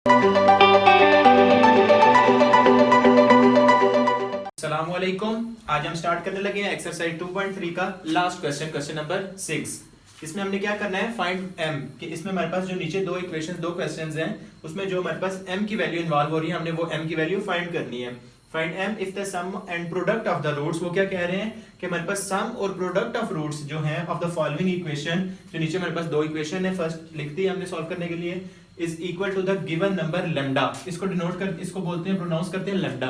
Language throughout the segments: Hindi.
अस्सलामुअलैकुम। आज हम स्टार्ट करने लगे हैं एक्सरसाइज 2.3 का लास्ट क्वेश्चन, क्वेश्चन नंबर 6। इसमें हमने क्या करना है, फाइंड एम। कि इसमें हमारे पास जो नीचे दो क्वेश्चंस हैं, उसमें जो हमारे पास एम की वैल्यू इन्वॉल्व हो रही है, हमने वो एम की वैल्यू फाइंड करनी है। Find m if the sum and product of the roots. वो क्या कह रहे हैं कि हमारे पास सम और प्रोडक्ट ऑफ रूट्स जो हैं ऑफ द फॉलोइंग इक्वेशन, जो नीचे हमारे पास दो इक्वेशन है, फर्स्ट लिख दी हमने सॉल्व करने के लिए, is equal to the given number lambda. इसको डिनोट कर, इसको बोलते हैं, प्रोनाउंस करते हैं लैम्डा।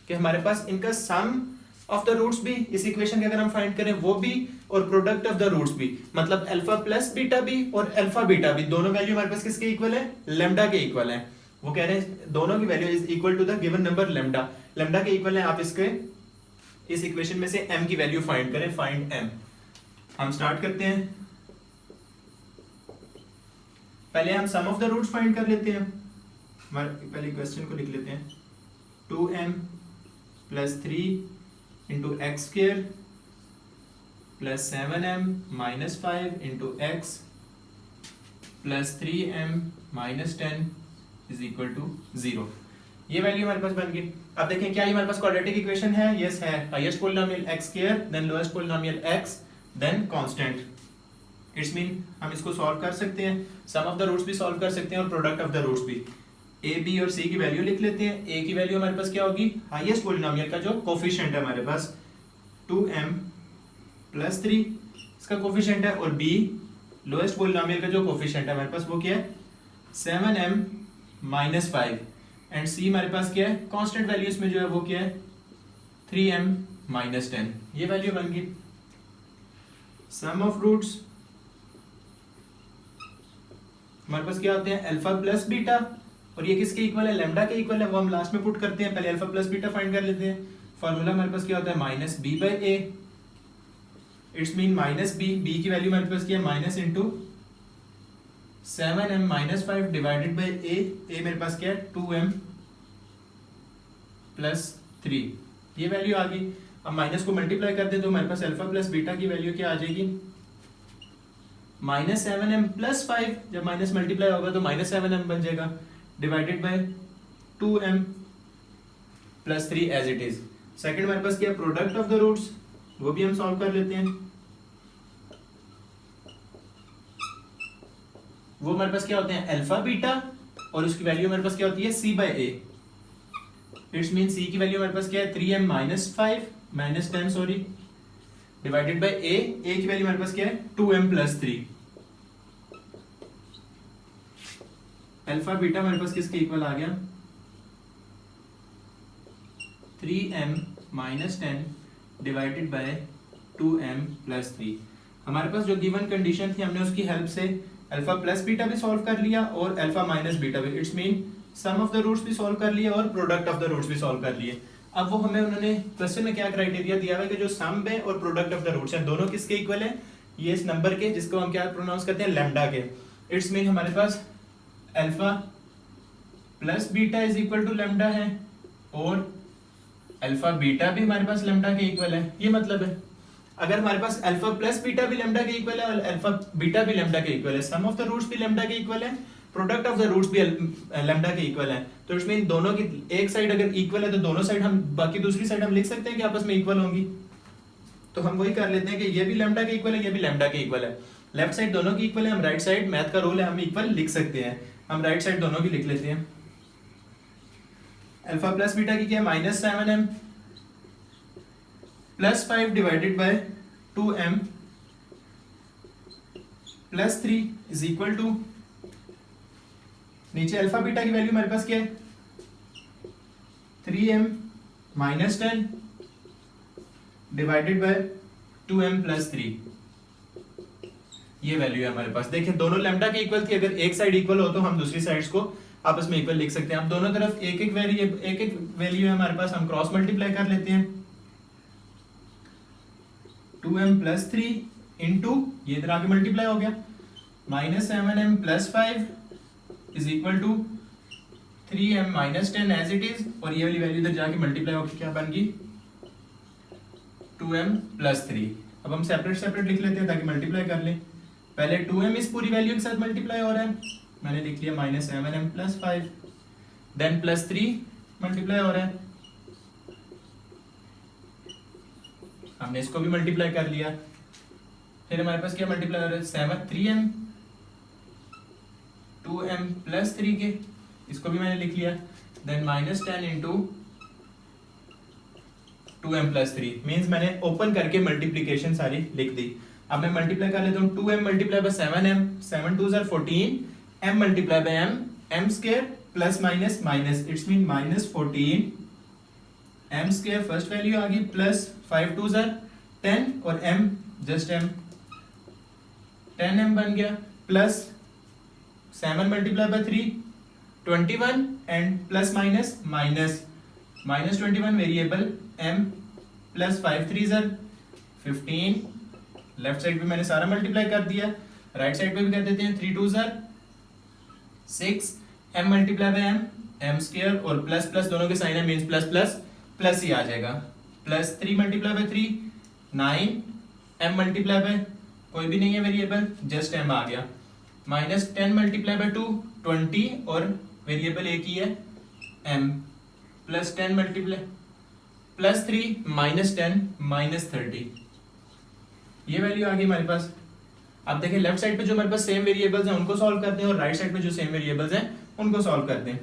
कि हमारे पास इनका सम ऑफ द रूट्स भी इस इक्वेशन के अगर हम फाइंड करें वो भी, और प्रोडक्ट ऑफ द रूट्स भी, मतलब अल्फा प्लस बीटा भी और अल्फा बीटा भी, दोनों वैल्यू हमारे पास किसके इक्वल है, लैम्डा के इक्वल है। वो कह रहे हैं दोनों की value is equal to the given number lambda, lambda के इक्वल है। आप इसके इस इक्वेशन में से m की वैल्यू फाइंड करें, फाइंड m। हम स्टार्ट करते हैं। पहले हम sum of the roots find कर लेते हैं। पहले क्वेश्चन को लिख लेते हैं, 2m plus 3 into x square plus 7m minus 5 into x plus 3m minus 10 is equal to 0। ये वैल्यू हमारे पास बन गई। अब देखें क्या ये हमारे पास क्वाड्रेटिक इक्वेशन है, यस है। Highest polynomial x square, then lowest polynomial x, then constant. It's mean हम इसको सॉल्व कर सकते हैं, सम ऑफ द रूट्स भी सॉल्व कर सकते हैं और प्रोडक्ट ऑफ द रूट्स भी। a b और c की वैल्यू लिख लेते हैं। a की वैल्यू हमारे पास क्या होगी, हाईएस्ट पॉलिनोमियल का जो कोफिशिएंट है हमारे पास 2m प्लस 3 इसका कोफिशिएंट है, और b लोएस्ट पॉलिनोमियल का जो कोफिशिएंट है हमारे पास वो क्या है, 7m माइनस 5, एंड c हमारे पास क्या है, कांस्टेंट वैल्यू इसमें जो है वो क्या है, 3m माइनस 10। ये वैल्यू बन गई। सम ऑफ रूट्स हमारे पास क्या होते हैं, अल्फा प्लस बीटा, और ये किसके इक्वल है, लैम्डा के इक्वल है। वो हम लास्ट में पुट करते हैं, पहले अल्फा प्लस बीटा फाइंड कर लेते हैं। फॉर्मूला हमारे पास क्या होता है, minus B by A. It's mean minus B, B की वैल्यू हमारे पास क्या है, minus into 7m minus 5 divided by A मेरे पास क्या है, 2m प्लस 3। ये वैल्यू आ गई। अब माइनस को मल्टीप्लाई कर दे तो हमारे पास अल्फा प्लस बीटा की वैल्यू क्या आ जाएगी, माइनस 7m प्लस 5। जब माइनस मल्टीप्लाई होगा तो माइनस 7m बन जाएगा, divided by 2m plus 3 as it is. Second हमारे पास क्या है, प्रोडक्ट ऑफ द रूट्स, वो भी हम सॉल्व कर लेते हैं। वो हमारे पास क्या होते हैं, अल्फा बीटा, और उसकी वैल्यू हमारे पास क्या होती है, c by a। It's mean c की वैल्यू हमारे पास क्या है, 3m minus 5 minus 10 sorry, divided by a की वैल्यू हमारे पास क्या है, 2m प्लस 3। अल्फा बीटा हमारे पास किसके इक्वल आ गया, 3m minus 10 divided by 2m plus 3। हमारे पास जो गिवन कंडीशन थी हमने उसकी हेल्प से अल्फा प्लस बीटा भी सॉल्व कर लिया और अल्फा माइनस बीटा भी। It's mean sum of the roots भी सॉल्व कर लिया और प्रोडक्ट ऑफ द रूट्स भी सॉल्व कर लिए। अब वो हमें उन्होंने क्वेश्चन में क्या क्राइटेरिया दिया हुआ है कि जो सम है और प्रोडक्ट ऑफ द रूट्स हैं दोनों किसके इक्वल है, ये इस नंबर के, जिसको हम क्या प्रोनाउंस करते हैं, लैम्डा के। इट्स मीन हमारे पास alpha plus beta is equal to lambda है, और अल्फा बीटा भी हमारे पास लैम्डा के इक्वल है। ये मतलब है अगर हमारे पास अल्फा प्लस बीटा भी लैम्डा के इक्वल है और अल्फा बीटा भी लैम्डा के इक्वल है, सम ऑफ द रूट्स भी लैम्डा के इक्वल है, प्रोडक्ट ऑफ द रूट्स भी लैम्डा के इक्वल है, तो इट्स मीन दोनों की एक साइड अगर इक्वल है तो दोनों साइड हम, बाकी दूसरी साइड हम लिख सकते हैं कि आपस में इक्वल होंगी। तो हम वही कर लेते हैं कि ये भी लैम्डा के इक्वल है, ये भी लैम्डा के इक्वल है। लेफ्ट साइड दोनों की इक्वल है, हम राइट साइड, मैथ का रूल है, हम इक्वल लिख सकते हैं। हम राइट साइड दोनों की लिख लेते हैं। अल्फा प्लस बीटा की क्या है, minus 7m plus 5 divided by 2m plus 3 is equal to, नीचे अल्फा बीटा की वैल्यू हमारे पास क्या है, 3m minus 10 divided by 2m plus 3। ये वैल्यू है हमारे पास। देखिए दोनों लैम्डा के इक्वल थी, अगर एक साइड इक्वल हो तो हम दूसरी साइड्स को आपस में इक्वल लिख सकते हैं। अब दोनों तरफ एक एक वैल्यू है हमारे पास, हम क्रॉस मल्टीप्लाई कर लेते हैं। 2m प्लस 3 इंटू, ये इधर आगे मल्टीप्लाई हो गया, minus 7m plus 5 is equal to 3m minus 10 as it is, और ये वाली वैल्यू इधर जाके मल्टीप्लाई होकर क्या बन गई, 2m प्लस 3। अब हम सेपरेट सेपरेट लिख लेते हैं ताकि मल्टीप्लाई कर लें। पहले 2m इस पूरी वैल्यू के साथ मल्टीप्लाई हो रहा है, मैंने लिख लिया minus 7m plus 5 then +3 multiply हो रहा है, हमने इसको भी मल्टीप्लाई कर लिया। फिर हमारे पास क्या मल्टीप्लाई हो रहा है, 7 3m 2m प्लस 3 के, इसको भी मैंने लिख लिया। Then -10 into 2m plus 3, means मैंने ओपन करके मल्टीप्लीकेशन सारी लिख दी। अब मैं मल्टीप्लाई कर लेता हूँ, 2m मल्टीप्लाई बाय 7m, 7 2 ज़ार 14, m multiply by m, m square plus minus minus, it's mean -14 m square first value आ गई, प्लस 5 2 ज़ार 10 और m जस्ट m 10m बन गया, plus 7 multiply by 3 21 and plus minus minus -21 variable m plus 5 3 ज़ार 15, लेफ्ट साइड पे मैंने सारा मल्टीप्लाई कर दिया, राइट साइड पे भी कर देते हैं, 3 2 ज़ार 6, m multiply by m square और प्लस प्लस दोनों के साइन है, मींस प्लस प्लस प्लस ही आ जाएगा, plus 3 multiply by 3 9, m multiply bye कोई भी नहीं है वेरिएबल, जस्ट m आ गया, -10 मल्टीप्लाई बाय 2 20 और वेरिएबल एक ही है m, प्लस 10 मल्टीप्लाई प्लस 3 -10 -30, ये वैल्यू आ गई हमारे पास। अब देखिए लेफ्ट साइड पे जो हमारे पास सेम वेरिएबल्स हैं उनको सॉल्व करते हैं और राइट साइड पे जो सेम वेरिएबल्स हैं उनको सॉल्व करते हैं।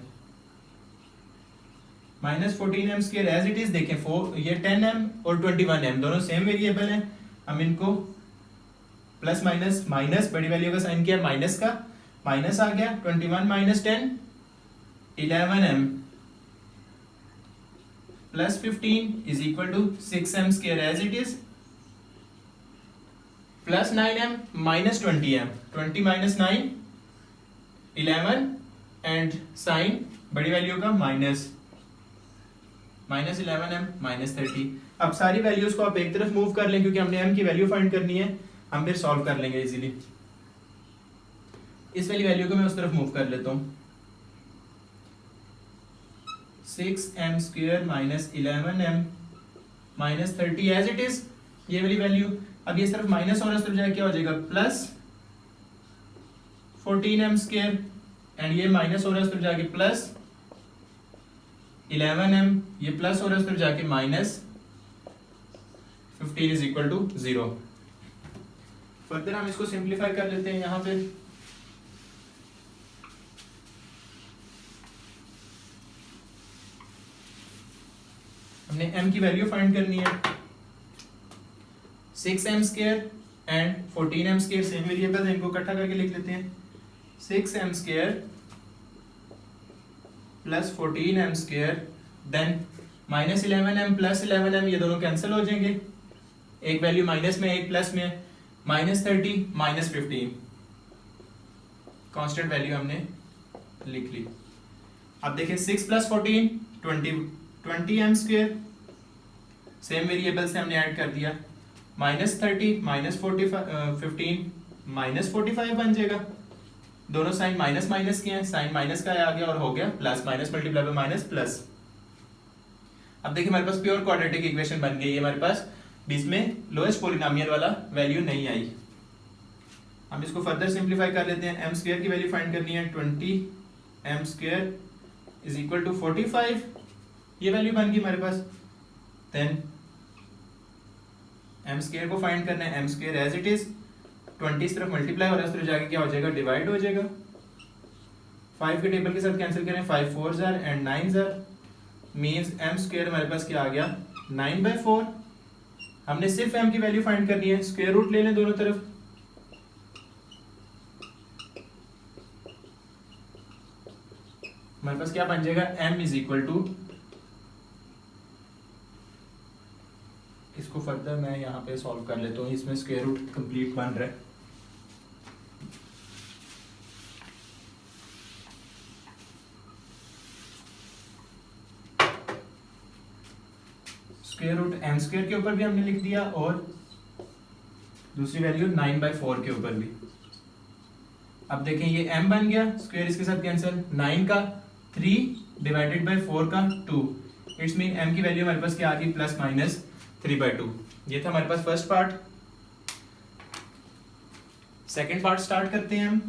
-14m square as it is, देखें 4 ये 10m और 21m दोनों सेम वेरिएबल हैं, हम इनको प्लस माइनस माइनस बड़ी वैल्यू का साइन किया, माइनस का माइनस आ गया, 21 - 10 11m plus 15 is equal to 6m square as it is, plus 9m minus 20m 20 - 9 11 and sign बड़ी वैल्यू का माइनस -11m -30। अब सारी वैल्यूज को आप एक तरफ मूव कर लें क्योंकि हमने m की वैल्यू फाइंड करनी है, हम फिर सॉल्व कर लेंगे इजीली। इस वाली वैल्यू को मैं उस तरफ मूव कर लेता हूँ, 6m square -11m -30 as it is, ये वाली वैल्यू। अब ये सिर्फ माइनस और इस तरफ जाके क्या हो जाएगा, प्लस 14m स्क्वायर एंड ये माइनस हो रहा है इस तरफ जाके प्लस 11m, ये प्लस हो रहा है इस तरफ जाके minus 15 is equal to 0। Further हम इसको सिंप्लीफाई कर लेते हैं, यहाँ पे हमने m की वैल्यू फाइंड करनी है, 6m square and 14m square same variable है, इनको इकट्ठा करके लिख लेते हैं, 6m square plus 14m square then -11m plus 11m, ये दोनों कैंसिल हो जाएंगे, एक वैल्यू माइनस में एक प्लस में, -30 -15 कांस्टेंट वैल्यू हमने लिख ली। अब देखिए 6 + 14 20m स्क्वायर सेम वेरिएबल से हमने ऐड कर दिया, -30 -45 -45 बन जाएगा, दोनों साइन माइनस माइनस के हैं, साइन माइनस का आ गया और हो गया plus minus multiply by minus plus. अब देखिए हमारे पास प्योर क्वाड्रेटिक इक्वेशन बन गई है हमारे पास, बीच में लोएस्ट पॉलिनोमियल वाला वैल्यू नहीं आई। हम इसको फर्दर सिंप्लीफाई कर लेते हैं, m स्क्वायर की वैल्यू फाइंड करनी है, 20m square is equal to 45, ये वैल्यू बन गई हमारे पास। देन m स्क्वायर को फाइंड करना है, m square as it is, 20 इस तरफ मल्टीप्लाई हो रहा है, इस तरफ जाके क्या हो जाएगा, डिवाइड हो जाएगा, 5 के टेबल के साथ कैंसिल करें, 5 4 ज़ार एंड 9 ज़ार, मींस m स्क्वायर हमारे पास क्या आ गया, 9/4। हमने सिर्फ m की वैल्यू फाइंड करनी है, स्क्वायर रूट ले लें दोनों तरफ, हमारे पास क्या बन जाएगा, m इज इक्वल टू, इसको फर्दर मैं यहाँ पे सॉल्व कर लेता हूँ, इसमें स्क्वायर रूट कंप्लीट बन रहा है, स्क्वायर रूट m स्क्वायर के ऊपर भी हमने लिख दिया और दूसरी वैल्यू 9/4 के ऊपर भी। अब देखें ये m बन गया, स्क्वायर इसके साथ कैंसिल, 9 का 3 डिवाइडेड बाय 4 का 2, इट्स मीन m की वैल्यू हमारे पास क्या आ गई, +-3/2। ये था हमारे पास first part. Second part start करते हैं हम।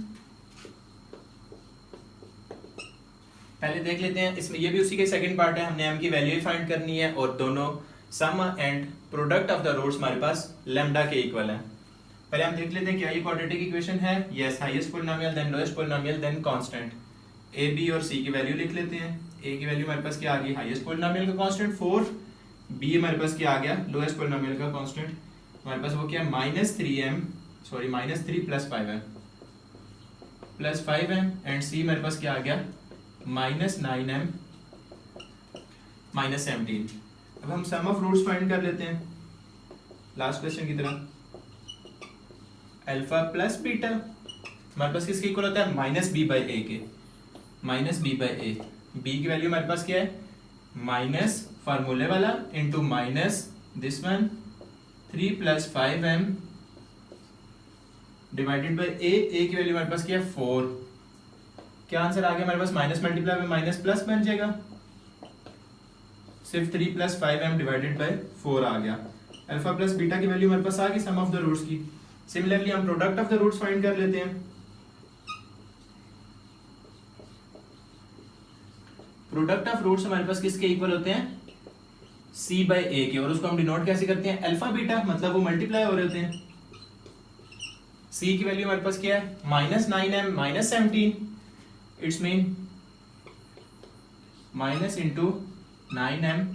पहले देख लेते हैं इसमें, ये भी उसी के सेकंड पार्ट है, हमने m की वैल्यू ही फाइंड करनी है और दोनों sum and product of the roots हमारे पास लेम्डा के इक्वल है। पहले हम देख लेते हैं क्या ये क्वाड्रेटिक इक्वेशन है। Yes, highest polynomial then lowest polynomial then constant. a b और c की वैल्यू लिख लेते हैं। a की वैल्यू हमारे पास क्या आ गई, हाईएस्ट पॉलिनोमियल का कांस्टेंट 4, b हमारे पास क्या आ गया, लोएस्ट पॉलिनोमियल का कांस्टेंट हमारे पास वो क्या है -3 प्लस 5m एंड c हमारे पास क्या आ गया -9m -17। अब हम सम ऑफ रूट्स फाइंड कर लेते हैं लास्ट क्वेश्चन की तरह। अल्फा प्लस बीटा हमारे पास किसके इक्वल होता है, -b/a के, -b/a। b की वैल्यू हमारे पास क्या है, माइनस फार्मूले वाला into minus this one 3 + 5m divided by a। a की वैल्यू हमारे पास क्या है 4। क्या आंसर आ गया हमारे पास, माइनस मल्टीप्लाई में माइनस प्लस बन जाएगा, सिर्फ 3 + 5m डिवाइडेड बाय 4 आ गया। अल्फा प्लस बीटा की वैल्यू हमारे पास आ गई सम ऑफ द रूट्स की। सिमिलरली हम product of the roots find कर लेते हैं। प्रोडक्ट ऑफ रूट्स हमारे पास किसके इक्वल होते हैं, c/a के, और उसको हम डिनोट कैसे करते हैं, अल्फा बीटा, मतलब वो मल्टीप्लाई हो रहे होते हैं। c की वैल्यू हमारे पास क्या है, -9m -17, it's mean minus into 9m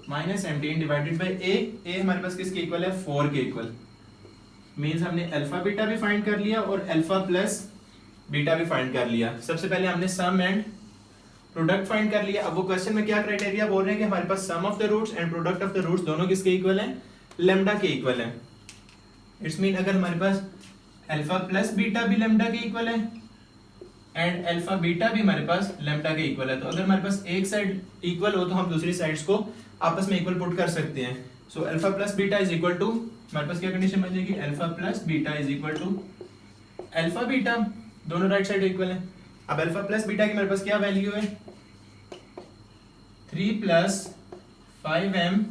-17 divided by a। a हमारे पास किसके इक्वल है, 4 के इक्वल। मींस हमने अल्फा बीटा भी फाइंड कर लिया और अल्फा प्लस बीटा भी फाइंड कर लिया। सबसे पहले हमने सम एंड प्रोडक्ट फाइंड कर लिया। अब वो क्वेश्चन में क्या क्राइटेरिया बोल रहे हैं कि हमारे पास sum of the roots and product of the roots दोनों किसके इक्वल हैं, लैम्डा के इक्वल है। इट्स मीन अगर हमारे पास अल्फा प्लस बीटा भी लैम्डा के इक्वल है एंड अल्फा बीटा भी हमारे पास लैम्डा के इक्वल है, तो अगर हमारे पास एक साइड इक्वल हो तो हम दूसरी साइड्स को आपस में इक्वल पुट कर सकते हैं। So alpha plus beta is equal to, हमारे पास क्या कंडीशन बन जाएगी, alpha plus beta is equal to alpha beta, दोनों राइट साइड इक्वल है। अब अल्फा प्लस बीटा की हमारे पास क्या वैल्यू है, 3 + 5m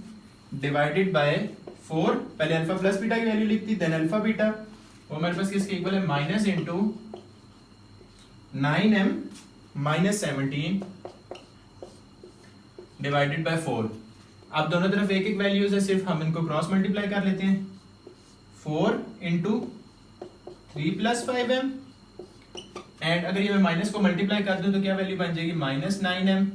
डिवाइडेड बाय 4। पहले अल्फा प्लस बीटा की वैल्यू लिखती देन अल्फा बीटा, वो हमारे पास किसके इक्वल है, minus into 9m -17 divided by 4। अब दोनों तरफ एक एक वैल्यूज है, सिर्फ हम इनको क्रॉस मल्टीप्लाई कर लेते हैं। 4 × 3 + 5m एंड अगर ये मैं माइनस को मल्टीप्लाई कर दूं तो क्या वैल्यू बन जाएगी, -9m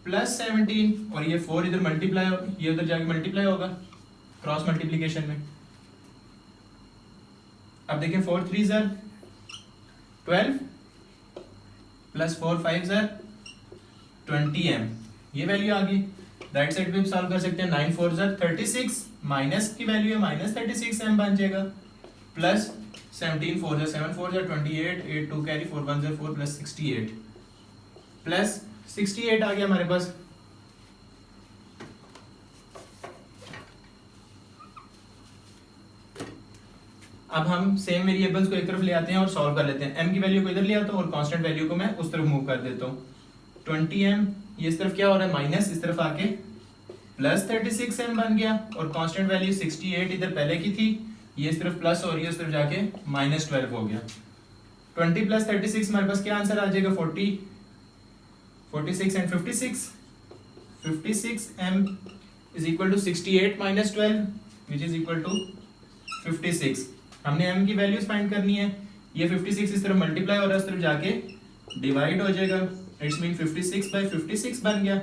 +17, और ये 4 इधर मल्टीप्लाई, ये उधर जाके मल्टीप्लाई होगा क्रॉस मल्टीप्लिकेशन में। अब देखें 4 × 3 = 12 + 4 × 5 = 20m, ये वैल्यू आ गई। राइट साइड पे भी सॉल्व कर सकते हैं, 9 × 4 = 36, माइनस की वैल्यू है -36m बन जाएगा, प्लस 17 × 4 = 7 × 4 = 28, 8 2 कैरी 4 1 = 4 प्लस 68 प्लस 68 आ गया हमारे पास। अब हम सेम वेरिएबल्स को एक तरफ ले आते हैं और सॉल्व कर लेते हैं। m की वैल्यू को इधर ले आता हूं और कांस्टेंट वैल्यू को मैं उस तरफ मूव कर देता हूं। 20m ये इस तरफ क्या हो रहा है, माइनस, इस तरफ आके प्लस 36m बन गया, और कांस्टेंट वैल्यू 68 इधर पहले की थी, ये इस तरफ प्लस हो रही है, इस तरफ जाके -12 हो गया। 20 + 36 हमारे पास क्या आंसर आ जाएगा, 40, 46 and 56, 56m = 68 - 12 which is equal to 56। हमने m की वैल्यूज फाइंड करनी है, ये 56 इस तरफ मल्टीप्लाई हो रहा है, इस तरफ जाके डिवाइड हो जाएगा, इट्स मीन 56/56 बन गया।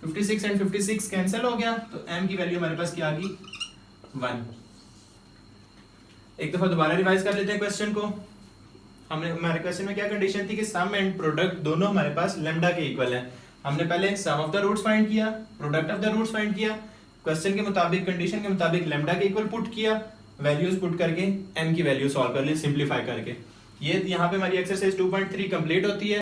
56 एंड 56 कैंसिल हो गया, तो m की वैल्यू हमारे पास क्या आ गई, 1। एक दफा दोबारा रिवाइज कर लेते हैं क्वेश्चन को। हमने, हमारे क्वेश्चन में क्या कंडीशन थी कि सम एंड प्रोडक्ट दोनों हमारे पास लैम्डा के इक्वल है। हमने पहले sum of the roots find किया, product of the roots find किया, क्वेश्चन के मुताबिक, कंडीशन के मुताबिक लैम्डा के इक्वल पुट किया, वैल्यूज पुट करके m की वैल्यू सॉल्व कर ली सिंपलीफाई करके। ये यहाँ पे हमारी एक्सरसाइज 2.3 कंप्लीट होती है।